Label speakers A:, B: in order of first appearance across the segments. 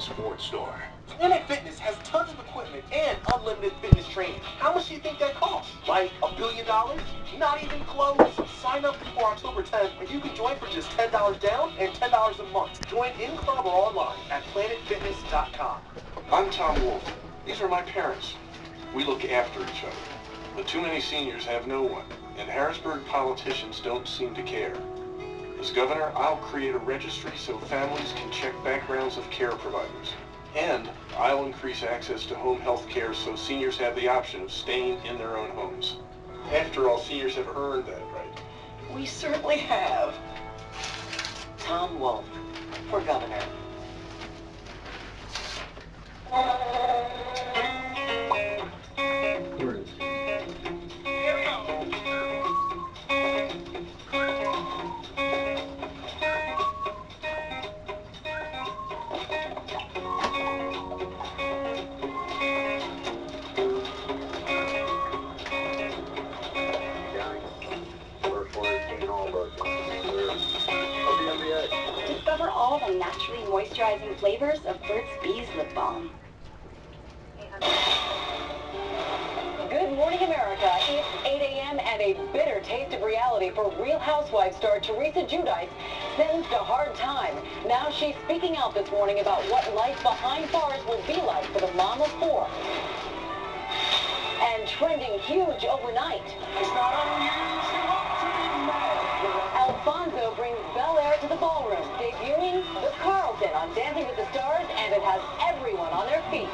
A: Sports store. Planet Fitness has tons of equipment and unlimited fitness training. How much do you think that costs? Like $1 billion? Not even close. Sign up before October 10th and you can join for just $10 down and $10 a month. Join in club or online at planetfitness.com. I'm Tom Wolf. These are my parents. We look after each other. But too many seniors have no one, and Harrisburg politicians don't seem to care. As governor, I'll create a registry so families can check backgrounds of care providers. And I'll increase access to home health care so seniors have the option of staying in their own homes. After all, seniors have earned that right.
B: We certainly have. Tom Wolf for governor.
C: Discover all the naturally moisturizing flavors of Burt's Bees Lip Balm.
D: Good morning, America. It's 8 a.m. and a bitter taste of reality for Real Housewives star Teresa Giudice sentenced a hard time. Now she's speaking out this morning about what life behind bars will be like for the mom of four. And trending huge overnight.
A: It's not unusual to be mad.
D: Alfonso brings Bel Air to the ballroom, debuting the Carlton on Dancing with the Stars, and it has everyone on their feet.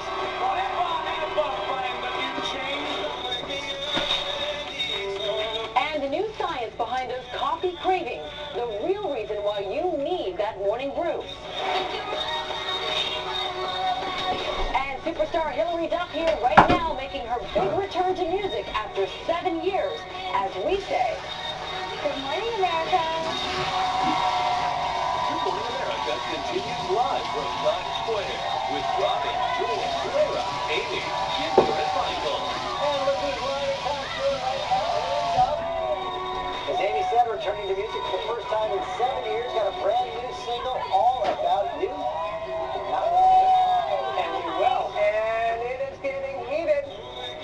D: And the new science behind those coffee cravings, the real reason why you need that morning brew. And superstar Hilary Duff here right now, making her big return to music after 7 years, as we say.
C: Good morning, America.
E: Good Morning America continues live from Times Square with Robin, Julia, Clara, Amy, Ginger, and Michael.
F: And look who's live in Times Square right now. As Amy said, returning to music for the first time in 7 years, got a brand new single, All About You.
G: And we will. And it is getting heated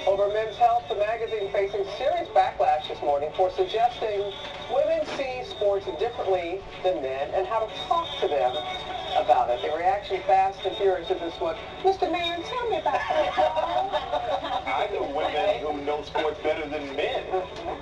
G: over Men's Health. The magazine facing serious backlash this morning for suggesting women see sports differently than men and how to talk to them about it. The reaction fast and furious to this one. Mr. Man, tell me about that.
A: I know women who know sports better than men.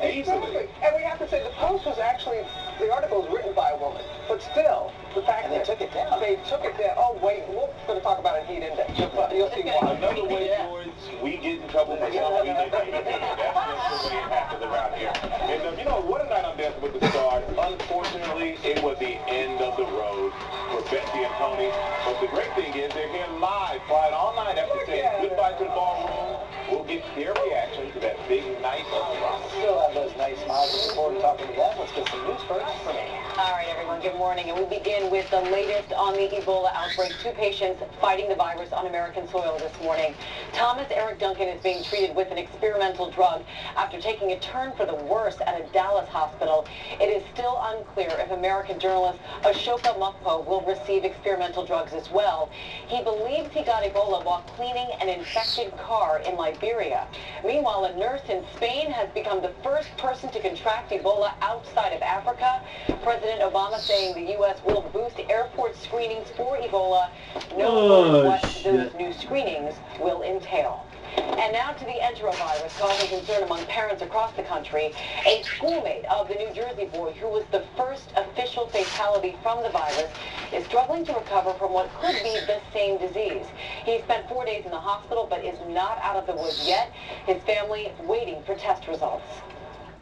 A: Easily.
G: And we have to say the post was actually, the article was written by a woman. But still, the fact
F: And they took it down.
G: They took it down. Oh, wait, we're going to talk about it in Heat Index. You'll see why.
A: Another way towards we get in trouble for something we didn't even do. That's the way it happens around here. And you know, what a night on Dancing with the Stars. Unfortunately, it was the end of the road for Betsy and Tony. But the great thing is they're here live, quiet all night after saying goodbye to the ballroom. We'll get their reaction to that big night of drama.
F: Still have those nice smiles. Looking forward to talking to them. Let's get some news first from Amy.
D: All right, everyone, good morning. And we begin with the latest on the Ebola outbreak. 2 patients fighting the virus on American soil this morning. Thomas Eric Duncan is being treated with an experimental drug after taking a turn for the worse at a Dallas hospital. It is still unclear if American journalist Ashoka Mukpo will receive experimental drugs as well. He believes he got Ebola while cleaning an infected car in Liberia. Meanwhile, a nurse in Spain has become the first person to contract Ebola outside of Africa. President Obama saying the U.S. will boost airport screenings for Ebola. No what those new screenings will entail. And now to the enterovirus causing concern among parents across the country. A schoolmate of the New Jersey boy who was the first official fatality from the virus is struggling to recover from what could be the same disease. He spent 4 days in the hospital but is not out of the woods yet. His family waiting for test results.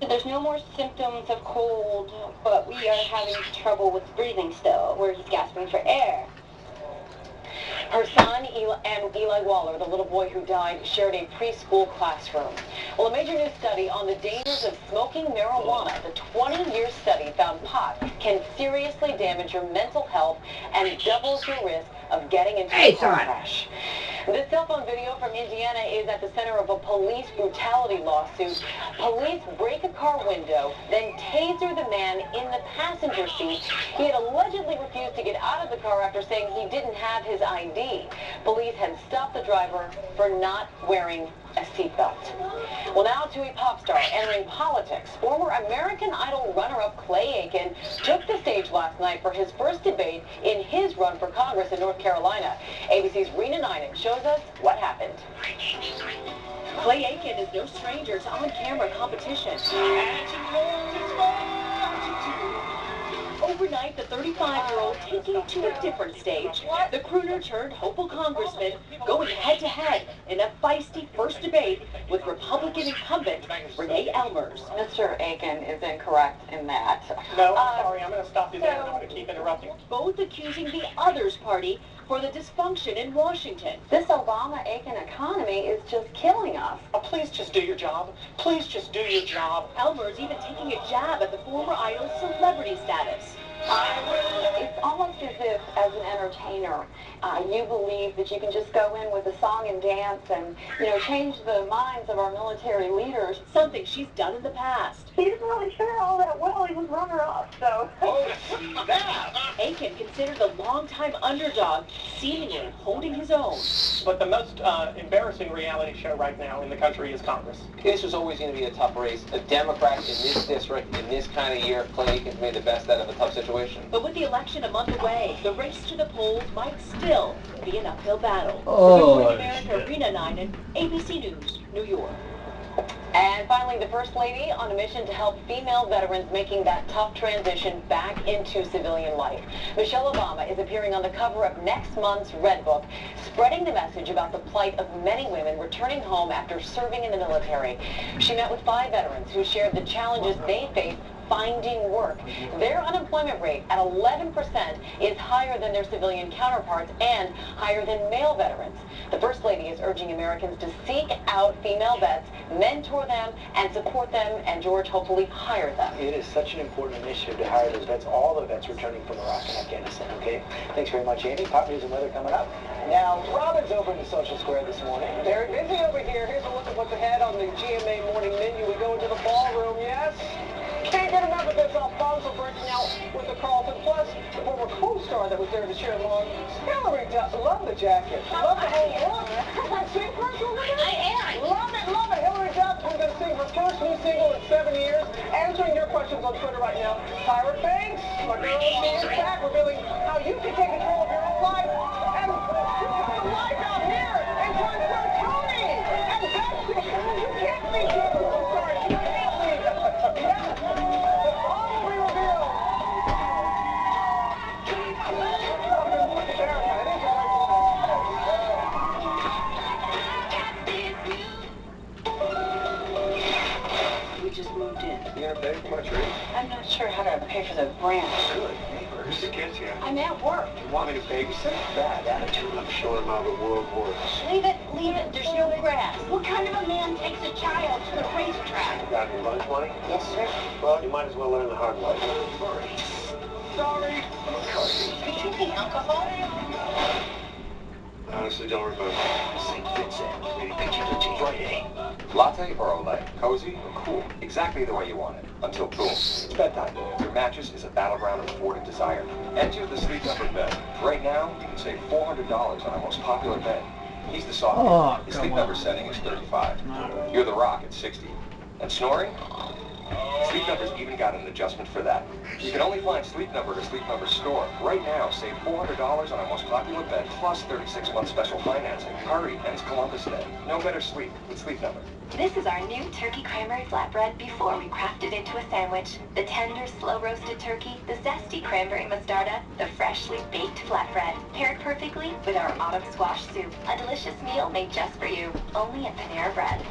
C: There's no more symptoms of cold, but we are having trouble with breathing still, where he's gasping for air.
D: Her son, Eli Waller, the little boy who died, shared a preschool classroom. Well, a major new study on the dangers of smoking marijuana. The 20-year study found pot can seriously damage your mental health and doubles your risk of getting into a car crash. This cell phone video from Indiana is at the center of a police brutality lawsuit. Police break a car window, then taser the man in the passenger seat. He had allegedly refused to get out of the car after saying he didn't have his ID. Police had stopped the driver for not wearing a seatbelt. Well, now to a pop star entering politics. Former American Idol runner-up Clay Aiken took the stage last night for his first debate in his run for Congress in North Carolina. ABC's Rena Ninan shows us what happened. Clay Aiken is no stranger to on-camera competition. Overnight, the 35-year-old taking to a different stage. The crooner turned hopeful congressman going head-to-head in a feisty first debate with Republican incumbent Renee Elmers. Mr. Aiken is incorrect in that.
G: No, I'm sorry. I'm going to stop you there. I'm going to keep interrupting.
D: Both accusing the other's party for the dysfunction in Washington. This Obama-Aiken economy is just killing us.
G: Please just do your job. Please just do your job.
D: Elmer's even taking a jab at the former Idol's celebrity status. It's almost as if, as an entertainer, you believe that you can just go in with a song and dance and, change the minds of our military leaders. Something she's done in the past.
H: He didn't really fare all that well. He was runner-up, so.
E: Oh, snap!
D: Aiken, considered a longtime underdog, seemingly holding his own.
G: But the most embarrassing reality show right now in the country is Congress.
I: This was always going to be a tough race. A Democrat in this district, in this kind of year, Clay Aiken's made the best out of a tough situation.
D: But with the election a month away, the race to the polls might still be an uphill battle.
J: Oh,
D: Good Morning America, Rena Ninan, ABC News, New York. And finally, the First Lady on a mission to help female veterans making that tough transition back into civilian life. Michelle Obama is appearing on the cover of next month's Red Book, spreading the message about the plight of many women returning home after serving in the military. She met with 5 veterans who shared the challenges they face finding work. Their unemployment rate at 11% is higher than their civilian counterparts and higher than male veterans. The First Lady is urging Americans to seek out female vets, mentor them, and support them, and George, hopefully hire them.
F: It is such an important initiative to hire those vets, all the vets returning from Iraq and Afghanistan, okay? Thanks very much, Andy. Pop news and weather coming up. Now, Robin's over in the Social Square this morning.
G: Very busy over here. Here's a look at what's ahead on the GMA morning menu. We go into the ballroom, yes? Can't get enough of this Alfonso breaking out with the Carlton. Plus, the former co-star that was there to cheer along, Hillary Duff. Love the jacket. Love the whole look. Sing first over there?
H: I am.
G: Love it, love it. Hillary Duff is going to sing her first new single in 7 years. Answering your questions on Twitter right now. Pirate Banks, my girl, me is back, revealing how you can take control of your own life and enjoy life out here. Enjoy Sir Tony and Betsy. You can't leave her. I'm sorry, you can't leave her. Yes. All will be revealed.
D: We just moved in.
E: You're gonna pay much rent?
D: I'm not sure how to pay for the rent.
E: Good neighbors. The kids here.
D: I'm at work.
E: You want me to babysit?
F: Bad attitude.
E: I'm showing them how the world works.
D: Leave it, there's no grass.
H: What kind of a man takes a child to the racetrack?
E: Got any lunch money?
F: Yes, sir.
E: Well, you might as well learn the hard way.
G: Sorry.
H: Are you drinking alcohol?
E: I honestly don't remember.
I: St. Vincent, maybe picture the Friday. Latte or Olay? Cozy or cool? Exactly the way you want it. Until boom. It's bedtime. Your mattress is a battleground of afford and desire. Enter the Sleep Number bed. Right now, you can save $400 on our most popular bed. He's the soft
J: Oh,
I: His Sleep Number setting is 35. You're the Rock at 60. And snoring? Sleep Number's even got an adjustment for that. You can only find Sleep Number at a Sleep Number store. Right now, save $400 on our most popular bed, plus 36-month special financing. Hurry, ends Columbus Day. No better sleep with Sleep Number.
K: This is our new turkey cranberry flatbread before we craft it into a sandwich. The tender, slow-roasted turkey, the zesty cranberry mostarda, the freshly baked flatbread. Paired perfectly with our autumn squash soup. A delicious meal made just for you, only at Panera Bread.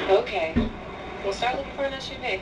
D: Okay. We'll start looking for an SUV.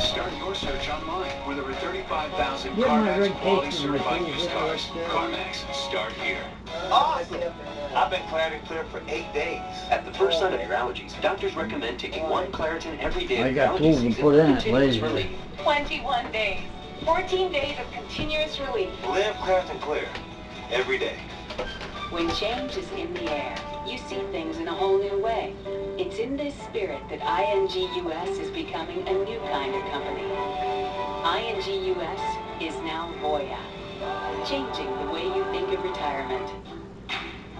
E: Start your search online with over 35,000
J: get my
E: CarMax
J: red
E: quality
J: case and my
E: certified
J: tools
E: used
J: right
E: cars.
J: there.
E: CarMax, start here.
A: Awesome! I've been Claritin Clear for 8 days.
L: At the first sign of your allergies, doctors recommend taking one Claritin every day.
J: I
L: of
J: got
L: allergy
J: tools to
L: season
J: put
L: for
J: in it
L: continuous
J: later.
L: relief.
C: 21 days. 14 days of continuous relief.
A: Live Claritin Clear every day.
M: When change is in the air, you see things in a whole new way. It's in this spirit that ING US is becoming a new kind of company. ING US is now Voya, changing the way you think of retirement.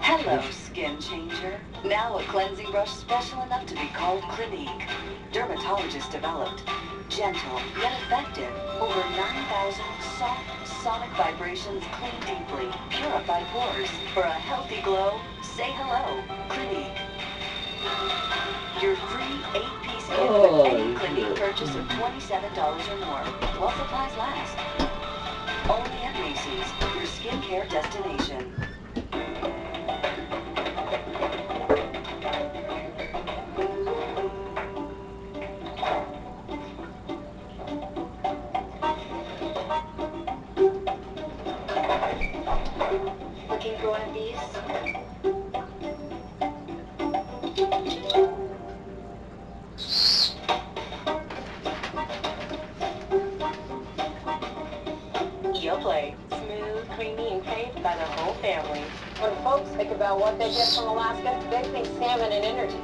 B: Hello, skin changer. Now a cleansing brush special enough to be called Clinique. Dermatologist developed. Gentle, yet effective. Over 9,000 soft, sonic vibrations clean deeply. Purify pores. For a healthy glow, say hello, Clinique. Your free 8-piece kit with any Clinique purchase of $27 or more. While supplies last. Only at Macy's, your skincare destination.
C: Looking for one of these?
D: Yoplait, smooth, creamy, and craved by the whole family. When folks think about what they get from Alaska, they think salmon and energy.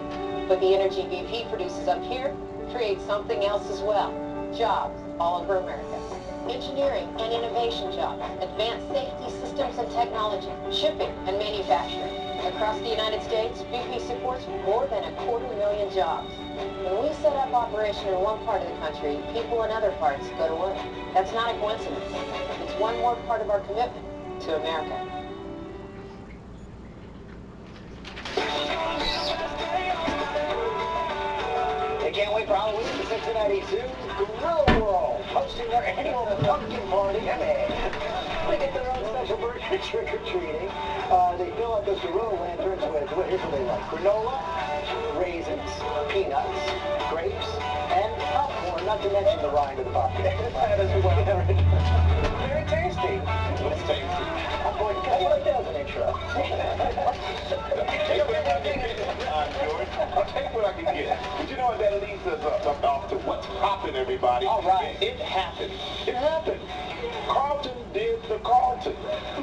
D: But the energy BP produces up here creates something else as well. Jobs all over America. Engineering and innovation jobs, advanced safety systems and technology, shipping and manufacturing. Across the United States, BP supports more than 250,000 jobs. When we set up operation in one part of the country, people in other parts go to work. That's not a coincidence. It's one more part of our commitment to America.
F: They can't wait for Halloween at the Cincinnati Zoo's Grill World, hosting their annual pumpkin party. They get their own special burger trick-or-treating. They fill up those gorilla lanterns with, well, here's what they like: granola, raisins, peanuts, grapes, and popcorn, not to mention the rind of the pumpkin. That is well. Very tasty. It's tasty. I'm going to cut you like that as an intro.
N: George, I'll take what I can get. But you know what, that leads us off to what's popping, everybody.
F: All right.
N: It happened. It happened. Carlton did the Carlton.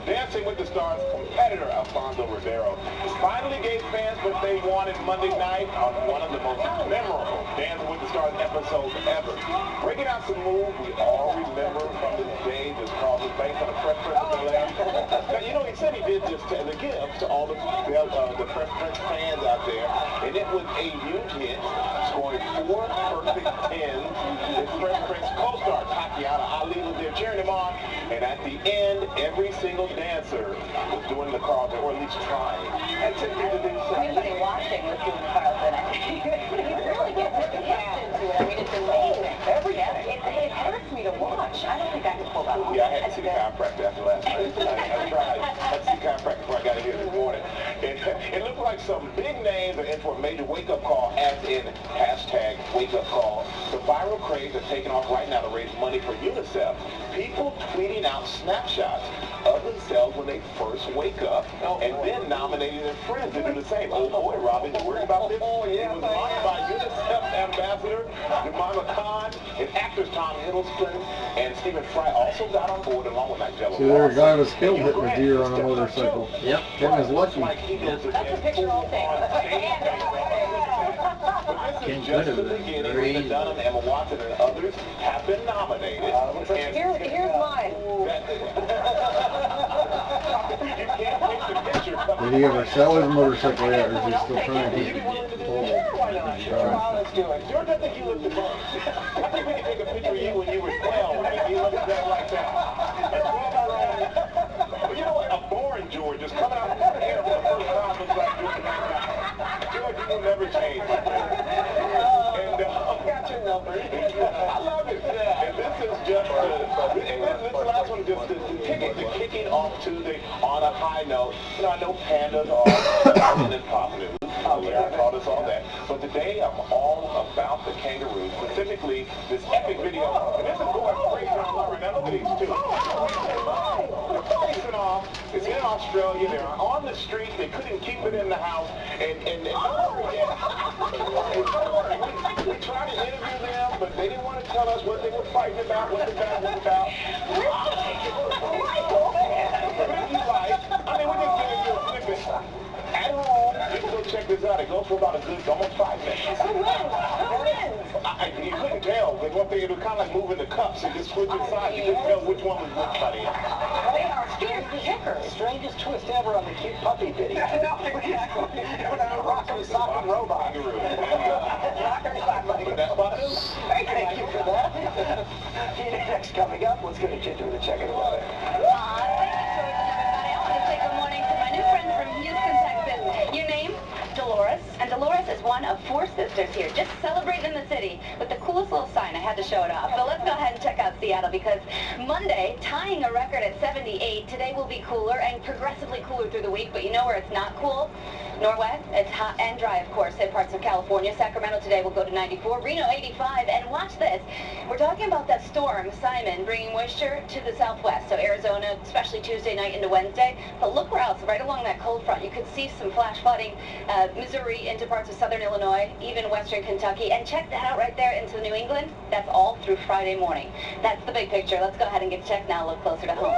N: Dancing with the Stars competitor Alfonso Ribeiro finally gave fans what they wanted Monday night on one of the most memorable Dancing with the Stars episodes ever. Breaking out some moves we all remember from the day that Carlton faced on the Fresh Prince of Bel-Air. Now, you know, he said he did this as a gift to all the Fresh Prince fans out there, and it was a huge hit, scoring 4 perfect 10s. His Fresh Prince co-star Tatiana Ali was there cheering him on, and at the end, every single dancer was doing the Carlton, or at least trying.
D: Everybody watching was doing Carlton. He really gets into it. I mean, it's amazing.
F: Everything.
D: It hurts me to watch. I don't think I could pull that off.
N: Yeah, I had to see the chiropractor after last night. I tried. I had to see the chiropractor before I got in here this morning. It looked like some big names are in for a major wake-up call, as in hashtag wake-up call. The viral craze is taking off right now to raise money for UNICEF. People tweeting out snapshots of themselves when they first wake up, and then nominating their friends to do the same. Oh boy, Robin, you worried about this? It was launched by UNICEF Ambassador Jemima Khan, and actors Tom Hiddleston and Stephen Fry also got on board, along with Nigella.
J: See, there a guy was killed hitting a deer on a motorcycle.
F: Yep.
J: Tim is lucky.
D: That's a picture I'll take.
N: This is just the beginning. Rena Dunham, Emma Watson, and others have been nominated.
D: Here's mine.
N: You can't take the picture.
J: Did he ever sell his motorcycle yet, or is he still trying to
N: You
J: get
N: willing to do
J: it?
N: it? Why not? Sure, let's do it. George, I think you look the most. I think we can take a picture of you when you were 12, and you look just like that. A 12-year-old. But you know what? A boring George just coming out of the air for the first time looks like George. George, you will never change, my friend. And
F: Got your number.
N: I love it. And this is just this last one is just to kick it off Tuesday on a high note. You know, I know pandas are in pop news. I call this all that. But today I'm all about the kangaroos, specifically this epic video. And this is going crazy online right now. Look at these two. Australia. They're on the streets. They couldn't keep it in the house. And we tried to interview them, but they didn't want to tell us what they were fighting about, what the battle was about. I mean, we're just giving you a snippet. At home, you can go check this out. It goes for about a good, almost 5 minutes.
H: Who wins?
N: You couldn't tell. But one thing, it was kind of like moving the cups. You just switch inside. You couldn't tell which one was which by the end.
F: They are scared pickers. Strangest twist ever on the cute puppy video. No, exactly. Rockin' socking robot.
N: But that's about it.
F: Thank you for that. Next coming up, let's go to Ginger with a check of the weather.
K: Thank you, George and everybody. I want to say good morning to my new friend from Houston, Texas. Your name? Dolores. And Dolores is one of 4 sisters here, just celebrating in the city with the coolest little sign. I had to show it off. So let's go ahead and check out Seattle, because Monday, tying a record at 78. Today will be cooler and progressively cooler through the week, but you know where it's not cool? Norwest. It's hot and dry, of course, in parts of California. Sacramento today will go to 94. Reno, 85. And watch this. We're talking about that storm, Simon, bringing moisture to the southwest. So Arizona, especially Tuesday night into Wednesday. But look where else, right along that cold front. You could see some flash flooding, Missouri into parts of southern Illinois, even western Kentucky. And check that out right there into New England. That's all through Friday morning. That's the big picture. Let's go ahead and get checked now, a little closer to home.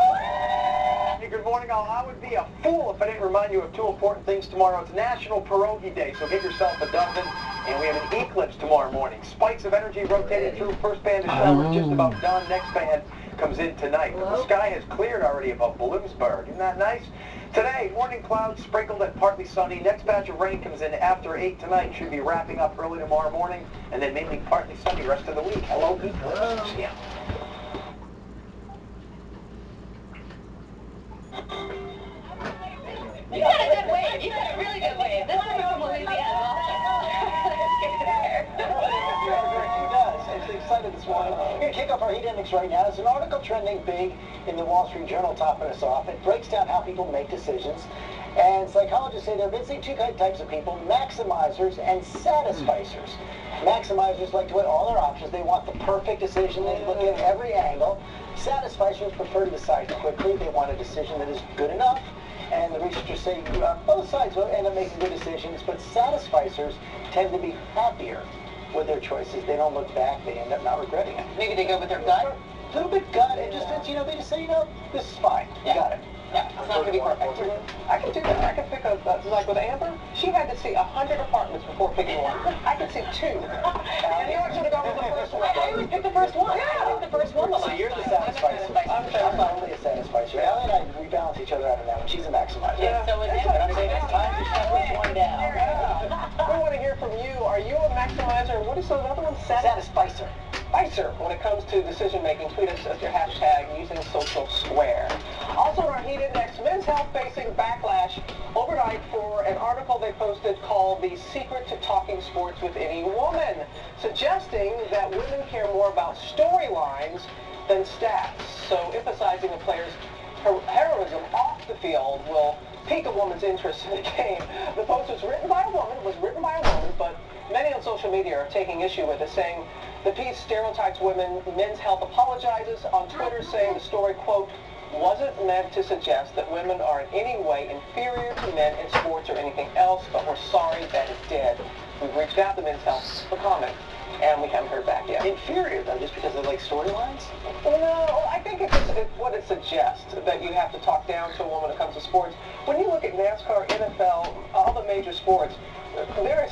G: Hey, good morning, all. I would be a fool if I didn't remind you of 2 important things tomorrow. It's National Pierogi Day, so get yourself a dozen. And we have an eclipse tomorrow morning. Spikes of energy rotating through. First band to show. We're just about done. Next band comes in tonight. But the sky has cleared already above Bloomsburg. Isn't that nice? Today, morning clouds sprinkled and partly sunny. Next batch of rain comes in after 8 tonight. Should be wrapping up early tomorrow morning. And then mainly partly sunny rest of the week. Hello, eclipse. Yeah.
K: You got a good wave. You got a really good wave. This one from Louisiana.
F: He does. I'm excited this morning. We're going to kick off our heat index right now. There's an article trending big in the Wall Street Journal topping us off. It breaks down how people make decisions. And psychologists say there are basically 2 types of people, maximizers and satisficers. Maximizers like to weigh all their options. They want the perfect decision. They look at every angle. Satisficers prefer to decide quickly. They want a decision that is good enough. And the researchers say both sides will end up making good decisions, but satisficers tend to be happier with their choices. They don't look back. They end up not regretting it.
D: Maybe they go with their gut?
F: A little bit gut. It just, they just say, this is fine. You got it.
D: Yeah, it's not going to be perfect.
G: I can do that. I can pick up, like with Amber, she had to see 100 apartments before picking one. I could see 2. And you should have gone with the first one.
D: I always pick the first one.
G: Yeah.
D: I pick the first one.
F: So you're the satisficer. I'm not only a satisficer. Allie and I, we balance each other out on that one. She's a maximizer.
D: Yeah, so it's
F: I'm saying it's time to shut this one down.
G: We want to hear from you. Are you a maximizer? What is those other ones?
F: Satisficer.
G: When it comes to decision-making, tweet us as your hashtag using Social Square. Also on our heat index, Men's Health facing backlash overnight for an article they posted called The Secret to Talking Sports with Any Woman, suggesting that women care more about storylines than stats. So emphasizing a player's heroism off the field will pique a woman's interest in the game. The post was written by a woman, but many on social media are taking issue with it, saying the piece stereotypes women. Men's Health apologizes on Twitter, saying the story, quote, wasn't meant to suggest that women are in any way inferior to men in sports or anything else, but we're sorry that it did. We've reached out to Men's Health for comment, and we haven't heard back yet.
F: Inferior, though, just because they like storylines?
G: No, I think it's what it suggests, that you have to talk down to a woman when it comes to sports. When you look at NASCAR, NFL, all the major sports, there are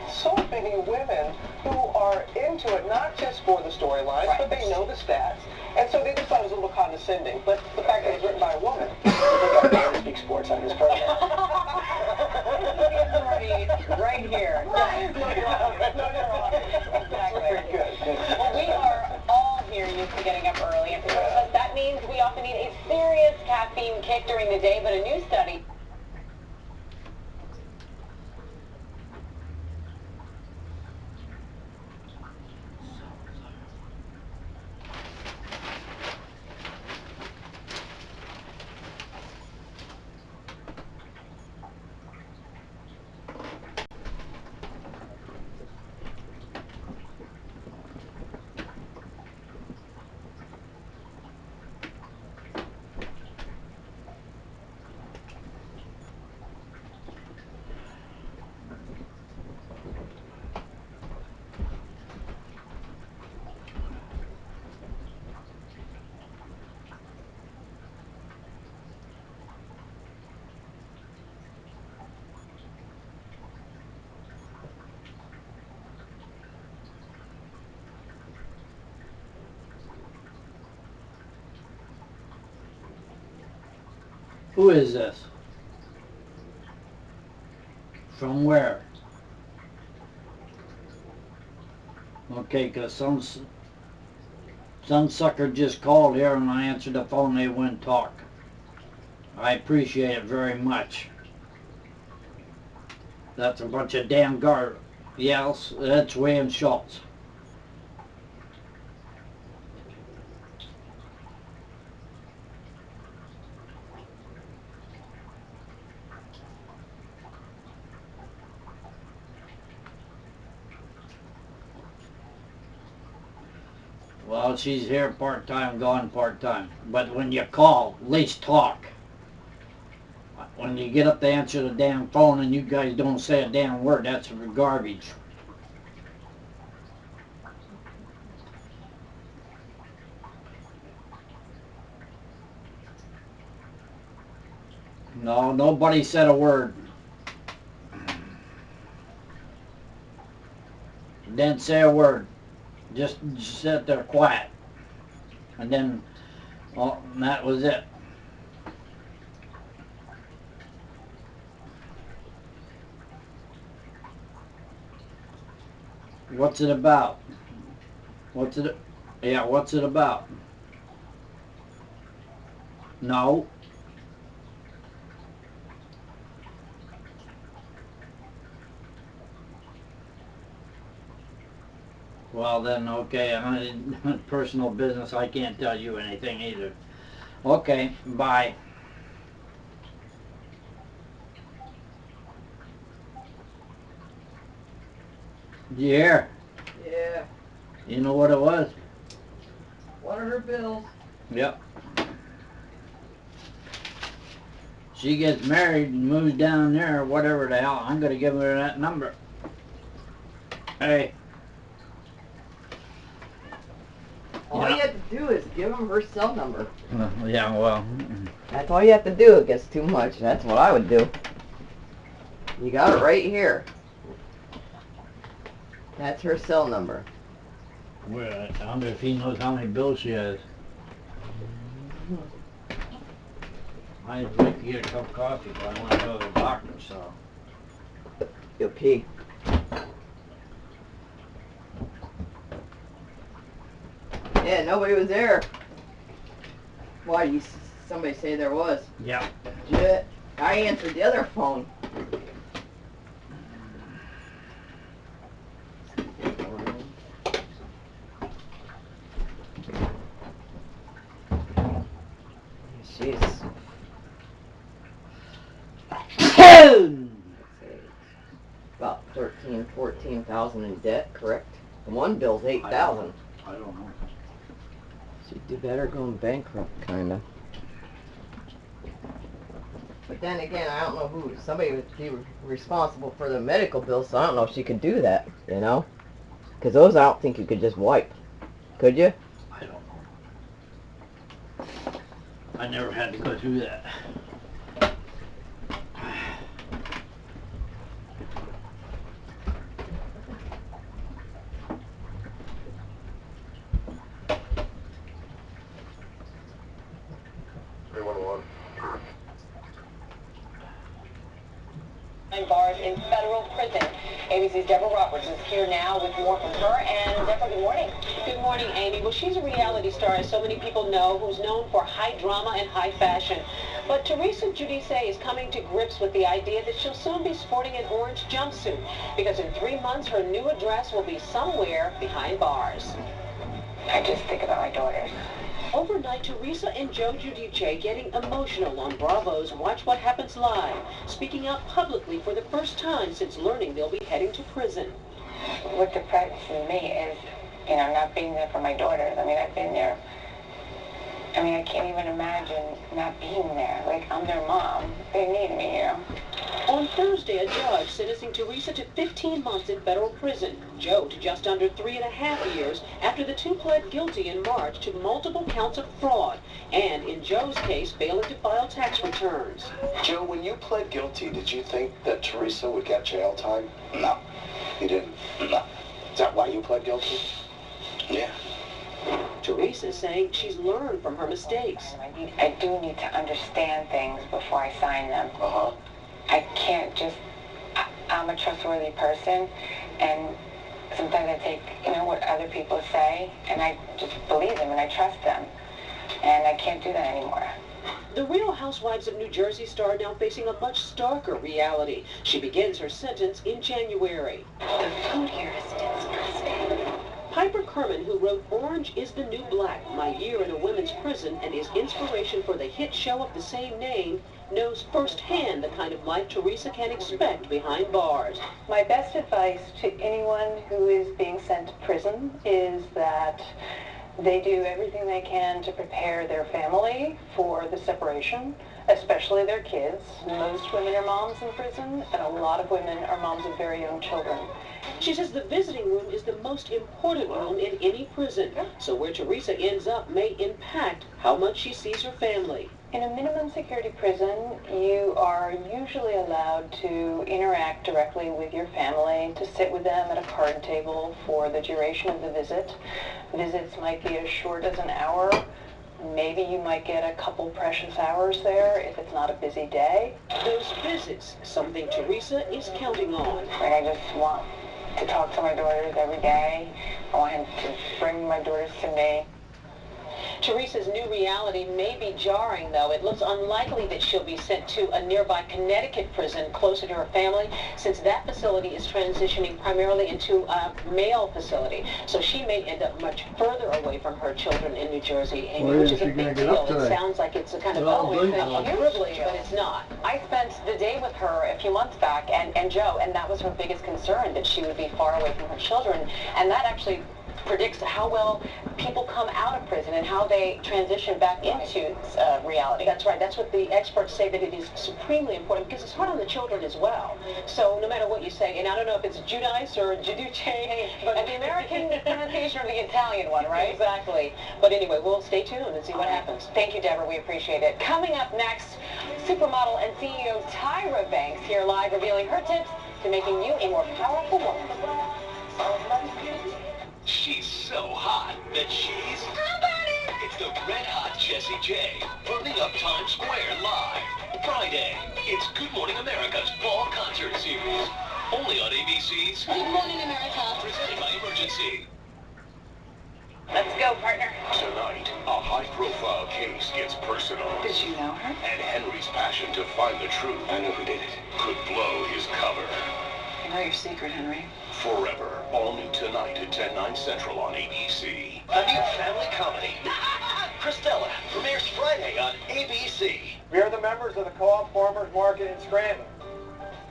G: so many women who are into it, not just for the storylines, but they know the stats. And so they just thought it was a little condescending. But the fact that it was written by a woman.
F: We got to speak sports on this program.
D: Right here.
G: No, you're on.
D: Exactly.
G: Very good.
D: Well, we are all here used to getting up early, and for some of us, that means we often need a serious caffeine kick during the day, but a new study
O: Who is this? From where? Okay, 'cause some sucker just called here and I answered the phone, they wouldn't talk. I appreciate it very much. That's a bunch of damn garbage. Yes, that's William Schultz. Well, she's here part-time, gone part-time. But when you call, at least talk. When you get up to answer the damn phone and you guys don't say a damn word, that's garbage. No, nobody said a word. Didn't say a word. Just sit there quiet. And then, oh, and that was it. What's it about? What's it? Yeah, what's it about? No. Well then, okay, personal business, I can't tell you anything either. Okay, bye. You hear?
P: Yeah.
O: You know what it was?
P: One of her bills.
O: Yep. She gets married and moves down there, or whatever the hell. I'm gonna give her that number. Hey.
P: All you have to do is give them her cell number.
O: Yeah, well.
P: That's all you have to do. It gets too much. That's what I would do. You got it right here. That's her cell number.
O: Well, I wonder if he knows how many bills she has. I'd like to get a cup of coffee, but I want to go to the doctor, so.
P: You'll pee. Yeah, nobody was there. Why, somebody say there was?
O: Yeah.
P: Shit. I answered the other phone. Jeez. About 14,000 in debt, correct? The one bill's 8,000.
O: I don't know.
P: She'd do better going bankrupt, kinda. But then again, I don't know who. Somebody would be responsible for the medical bills, so I don't know if she could do that, you know? Because those I don't think you could just wipe. Could you?
O: I don't know. I never had to go through that.
D: Bars in federal prison. ABC's Deborah Roberts is here now with more from her. And Deborah, good morning. Good morning, Amy. Well, she's a reality star, as so many people know, who's known for high drama and high fashion. But Teresa Giudice is coming to grips with the idea that she'll soon be sporting an orange jumpsuit, because in 3 months her new address will be somewhere behind bars.
Q: I just think about my daughters.
D: Overnight, Teresa and Joe Giudice getting emotional on Bravo's Watch What Happens Live, speaking out publicly for the first time since learning they'll be heading to prison.
Q: What depresses me is, you know, not being there for my daughters. I mean, I've been there. I mean, I can't even imagine not being there. Like, I'm their mom. They need me, you know.
D: On Thursday, a judge sentencing Teresa to 15 months in federal prison, Joe to just under 3.5 years after the two pled guilty in March to multiple counts of fraud, and in Joe's case, failing to file tax returns.
A: Joe, when you pled guilty, did you think that Teresa would get jail time? No. You didn't? No. Is that why you pled guilty? Yeah.
L: Teresa saying she's learned from her mistakes.
Q: I do need to understand things before I sign them. I can't just, I'm a trustworthy person, and sometimes I take, what other people say, and I just believe them and I trust them. And I can't do that anymore.
L: The Real Housewives of New Jersey star now facing a much starker reality. She begins her sentence in January.
B: The food here is disgusting.
L: Piper Kerman, who wrote Orange is the New Black, My Year in a Women's Prison, and is inspiration for the hit show of the same name, knows firsthand the kind of life Teresa can expect behind bars.
D: My best advice to anyone who is being sent to prison is that they do everything they can to prepare their family for the separation, especially their kids. Most women are moms in prison, and a lot of women are moms of very young children.
L: She says the visiting room is the most important room in any prison, so where Teresa ends up may impact how much she sees her family.
D: In a minimum security prison, you are usually allowed to interact directly with your family, to sit with them at a card table for the duration of the visit. Visits might be as short as an hour. Maybe you might get a couple precious hours there if it's not a busy day.
L: Those visits, something Teresa is counting on.
Q: I just want to talk to my daughters every day. I want him to bring my daughters to me.
L: Teresa's new reality may be jarring, though. It looks unlikely that she'll be sent to a nearby Connecticut prison closer to her family, since that facility is transitioning primarily into a male facility. So she may end up much further away from her children in New Jersey, Amy, which is a big deal. It sounds like it's a kind of a privilege, but it's not.
D: I spent the day with her a few months back, and Joe, and that was her biggest concern, that she would be far away from her children, and that actually predicts how well people come out of prison and how they transition back into reality.
L: That's right. That's what the experts say, that it is supremely important because it's hard on the children as well. So no matter what you say, and I don't know if it's Judice or Judice, but
D: the American pronunciation or the Italian one, right?
L: Exactly. But anyway, we'll stay tuned and see what happens.
D: Thank you, Deborah. We appreciate it. Coming up next, supermodel and CEO Tyra Banks here live revealing her tips to making you a more powerful woman.
E: She's so hot that she's... It's the Red Hot Jessie J, burning up Times Square live. Friday, it's Good Morning America's Fall Concert Series. Only on ABC's
K: Good Morning America.
E: Presented by Emergency.
D: Let's go, partner.
N: Tonight, a high-profile case gets personal.
B: Did you know her?
N: And Henry's passion to find the truth,
I: I know who did it.
N: could blow his cover.
B: I know your secret, Henry.
N: Forever. All new tonight at 10/9 Central on ABC.
E: A new family comedy. Christella premieres Friday on ABC.
F: We are the members of the Co-op Farmers Market in Scranton.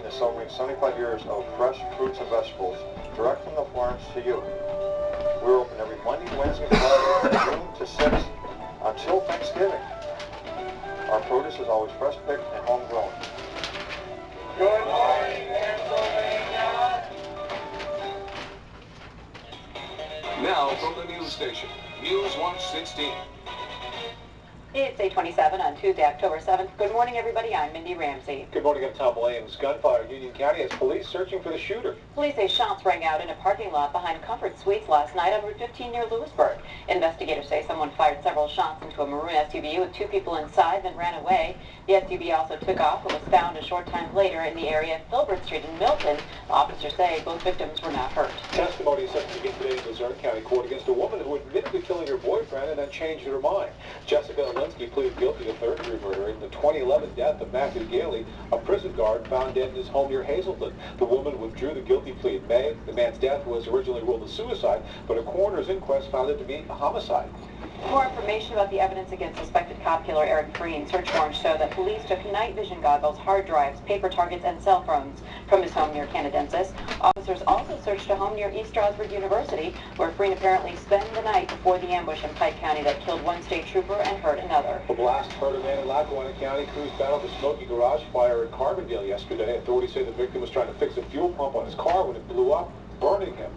J: It's over 75 years of fresh fruits and vegetables, direct from the farms to you. We're open every Monday, Wednesday, Friday, noon to 6 until Thanksgiving. Our produce is always fresh picked and homegrown.
F: Good morning, Pennsylvania.
N: Now from the news station, News 116.
D: It's 8:27 on Tuesday, October 7th. Good morning, everybody. I'm Mindy Ramsey.
R: Good morning, I'm Tom Williams. Gunfire in Union County has police searching for the shooter.
D: Police say shots rang out in a parking lot behind Comfort Suites last night on Route 15 near Lewisburg. Investigators say someone fired several shots into a maroon SUV with two people inside, then ran away. The SUV also took off and was found a short time later in the area of Filbert Street in Milton. Officers say both victims were not hurt.
R: Testimony is set to begin today in Luzerne County Court against a woman who admitted to killing her boyfriend and then changed her mind. Jessica Alinsky pleaded guilty to third-degree murder in the 2011 death of Matthew Gailey, a prison guard found dead in his home near Hazleton. The woman withdrew the guilty plea in May. The man's death was originally ruled a suicide, but a coroner's inquest found it to be a homicide.
D: More information about the evidence against suspected cop killer Eric Green. Search warrants show that police took night vision goggles, hard drives, paper targets, and cell phones from his home near Canadensis. Officers also searched a home near East Stroudsburg University, where Green apparently spent the night before the ambush in Pike County that killed one state trooper and hurt another.
R: The blast hurt a man in Lackawanna County. Crews battled a smoky garage fire in Carbondale yesterday. Authorities say the victim was trying to fix a fuel pump on his car when it blew up, burning him.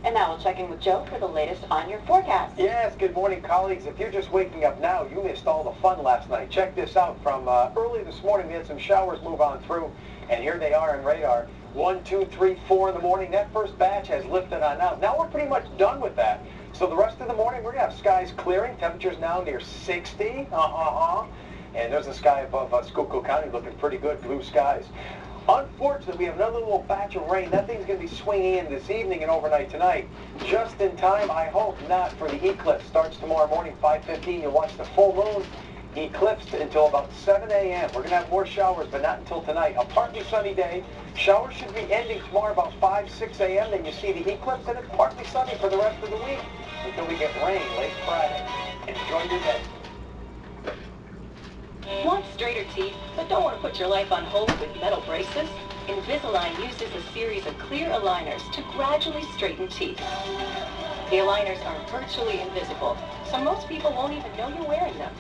D: And now we'll check in with Joe for the latest on your forecast.
F: Yes, good morning, colleagues. If you're just waking up now, you missed all the fun last night. Check this out. From early this morning, we had some showers move on through, and here they are in radar. 1, 2, 3, 4 in the morning. That first batch has lifted on out. Now we're pretty much done with that. So the rest of the morning, we're going to have skies clearing. Temperatures now near 60. And there's the sky above Schuylkill County looking pretty good, blue skies. Unfortunately, we have another little batch of rain. That thing's going to be swinging in this evening and overnight tonight. Just in time, I hope not, for the eclipse. Starts tomorrow morning, 5:15. You'll watch the full moon eclipsed until about 7 a.m. We're going to have more showers, but not until tonight. A partly sunny day. Showers should be ending tomorrow about 5, 6 a.m. Then you see the eclipse, and it's partly sunny for the rest of the week until we get rain late Friday. Enjoy your day.
M: Want straighter teeth, but don't want to put your life on hold with metal braces? Invisalign uses a series of clear aligners to gradually straighten teeth. The aligners are virtually invisible, so most people won't even know you're wearing them.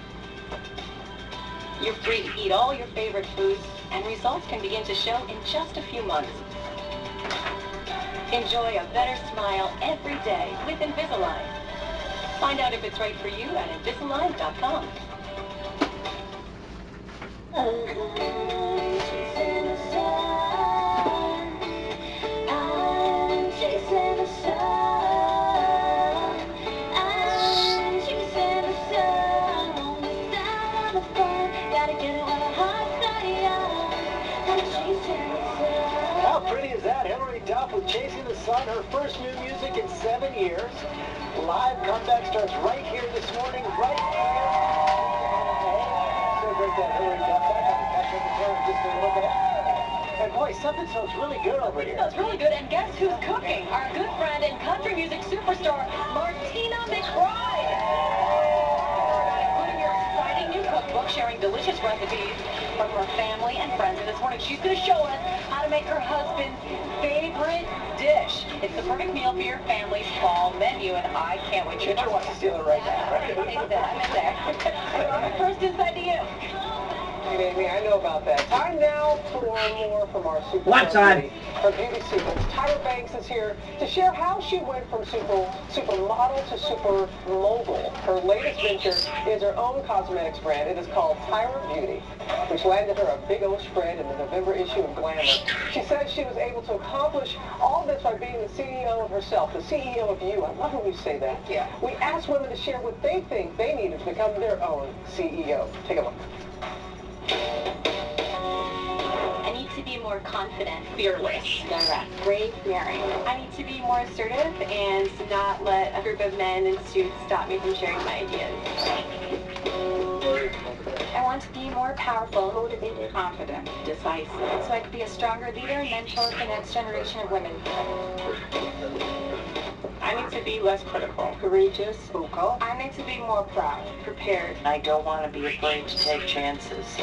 M: You're free to eat all your favorite foods, and results can begin to show in just a few months. Enjoy a better smile every day with Invisalign. Find out if it's right for you at Invisalign.com.
F: How pretty is that? Hillary Duff with Chasing the Sun, her first new music in 7 years. Live comeback starts right here this morning, right here. So great to have Hillary Duff back on the catch up the camera just a little bit. And boy, something smells really good over here.
L: It smells really good, and guess who's cooking? Our good friend and country music superstar, Martina McBride. Including your exciting new cookbook, sharing delicious recipes from her family and friends. And this morning, she's going to show us how to make her husband's favorite dish. It's the perfect meal for your family's fall menu, and I can't wait to
F: Ginger wants to steal it right now, right?
L: I'm in there. I'm first inside to you. Hey, Amy, I know about that. Time now for more from our superstar.
O: What's on?
L: Her beauty secrets. Tyra Banks is here to share how she went from supermodel to supermogul. Her latest venture is her own cosmetics brand. It is called Tyra Beauty, which landed her a big old spread in the November issue of Glamour. She said she was able to accomplish all this by being the CEO of herself, the CEO of you. I love when you say that. Yeah. We asked women to share what they think they needed to become their own CEO. Take a look.
K: I need to be more confident,
L: Fearless.
K: direct, brave, daring. I need to be more assertive and not let a group of men in suits stop me from sharing my ideas. I want to be more powerful, motivated, confident, decisive, so I could be a stronger leader and mentor for the next generation of women.
L: I need to be less critical, courageous, vocal.
K: I need to be more proud, prepared.
S: I don't want to be afraid to take chances.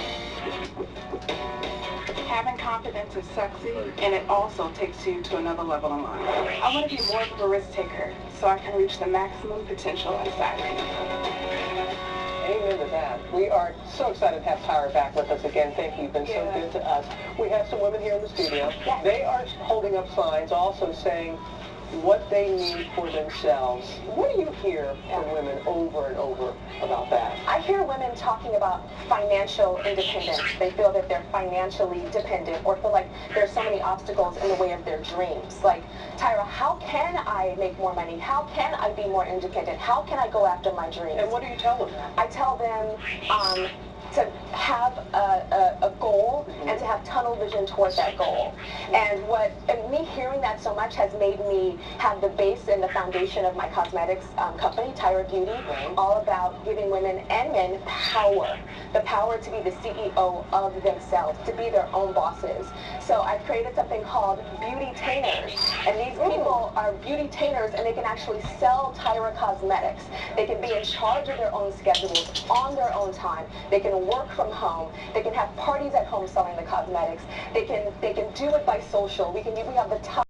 L: Having confidence is sexy, and it also takes you to another level in life. I want to be more of a risk taker, so I can reach the maximum potential inside me. Amen to that. We are so excited to have Tyra back with us again. Thank you. You've been so good to us. We have some women here in the studio. They are holding up signs also saying what they need for themselves. What do you hear from women over and over about that?
T: I hear women talking about financial independence. They feel that they're financially dependent or feel like there's so many obstacles in the way of their dreams. Like, Tyra, how can I make more money? How can I be more independent? How can I go after my dreams?
L: And what do you tell them?
T: I tell them to have a goal and to have tunnel vision towards that goal. And me hearing that so much has made me have the base and the foundation of my cosmetics company, Tyra Beauty, all about giving women and men power. The power to be the CEO of themselves, to be their own bosses. So I've created something called beauty-tainers. And these people are beauty-tainers, and they can actually sell Tyra cosmetics. They can be in charge of their own schedules, on their own time. They can work from home. They can have parties at home selling the cosmetics. They can do it by social. We have the top